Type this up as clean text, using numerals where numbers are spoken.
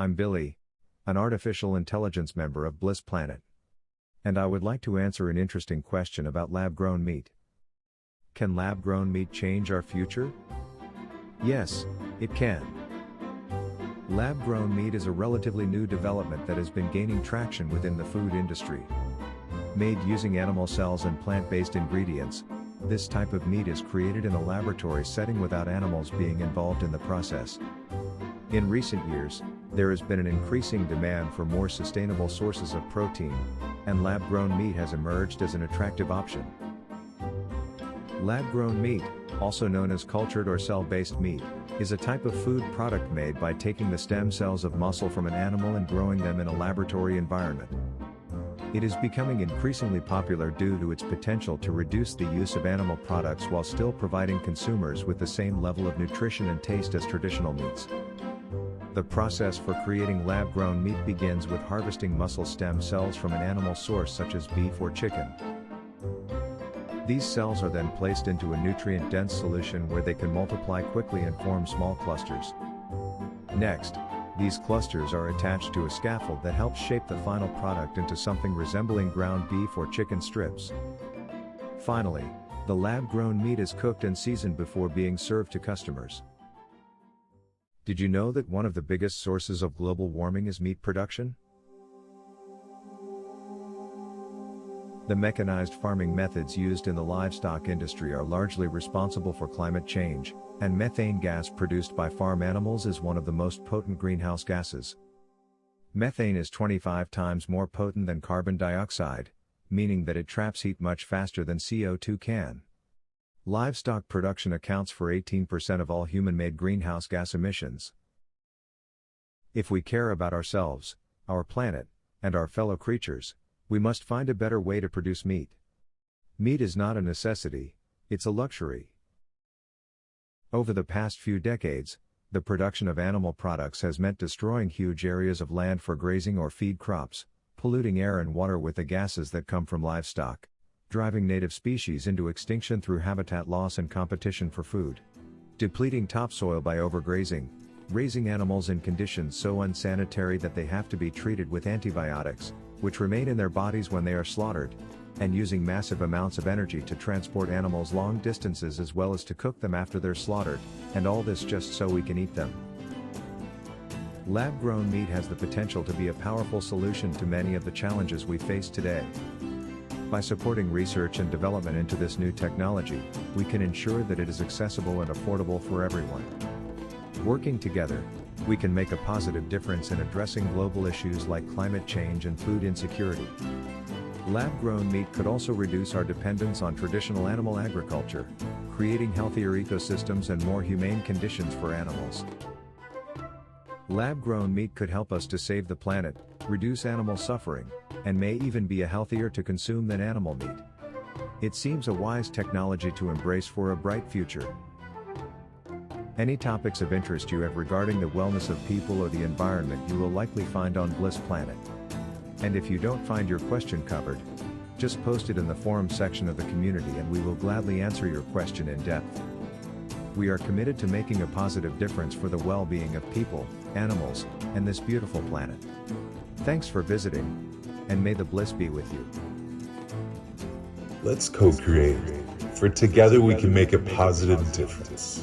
I'm Billy, an artificial intelligence member of Bliss Planet. And I would like to answer an interesting question about lab-grown meat. Can lab-grown meat change our future? Yes, it can. Lab-grown meat is a relatively new development that has been gaining traction within the food industry. Made using animal cells and plant-based ingredients, this type of meat is created in a laboratory setting without animals being involved in the process. In recent years, there has been an increasing demand for more sustainable sources of protein, and lab-grown meat has emerged as an attractive option. Lab-grown meat, also known as cultured or cell-based meat, is a type of food product made by taking the stem cells of muscle from an animal and growing them in a laboratory environment. It is becoming increasingly popular due to its potential to reduce the use of animal products while still providing consumers with the same level of nutrition and taste as traditional meats. The process for creating lab-grown meat begins with harvesting muscle stem cells from an animal source such as beef or chicken. These cells are then placed into a nutrient-dense solution where they can multiply quickly and form small clusters. Next, these clusters are attached to a scaffold that helps shape the final product into something resembling ground beef or chicken strips. Finally, the lab-grown meat is cooked and seasoned before being served to customers. Did you know that one of the biggest sources of global warming is meat production? The mechanized farming methods used in the livestock industry are largely responsible for climate change, and methane gas produced by farm animals is one of the most potent greenhouse gases. Methane is 25 times more potent than carbon dioxide, meaning that it traps heat much faster than CO2 can. Livestock production accounts for 18% of all human-made greenhouse gas emissions. If we care about ourselves, our planet, and our fellow creatures, we must find a better way to produce meat. Meat is not a necessity, it's a luxury. Over the past few decades, the production of animal products has meant destroying huge areas of land for grazing or feed crops, polluting air and water with the gases that come from livestock, driving native species into extinction through habitat loss and competition for food, depleting topsoil by overgrazing, raising animals in conditions so unsanitary that they have to be treated with antibiotics, which remain in their bodies when they are slaughtered, and using massive amounts of energy to transport animals long distances as well as to cook them after they're slaughtered, and all this just so we can eat them. Lab-grown meat has the potential to be a powerful solution to many of the challenges we face today. By supporting research and development into this new technology, we can ensure that it is accessible and affordable for everyone. Working together, we can make a positive difference in addressing global issues like climate change and food insecurity. Lab-grown meat could also reduce our dependence on traditional animal agriculture, creating healthier ecosystems and more humane conditions for animals. Lab-grown meat could help us to save the planet, reduce animal suffering, and may even be a healthier to consume than animal meat. It seems a wise technology to embrace for a bright future. Any topics of interest you have regarding the wellness of people or the environment you will likely find on Bliss Planet. And if you don't find your question covered, just post it in the forum section of the community and we will gladly answer your question in depth. We are committed to making a positive difference for the well-being of people, animals, and this beautiful planet. Thanks for visiting, and may the bliss be with you. Let's co-create, for together we can make a positive difference.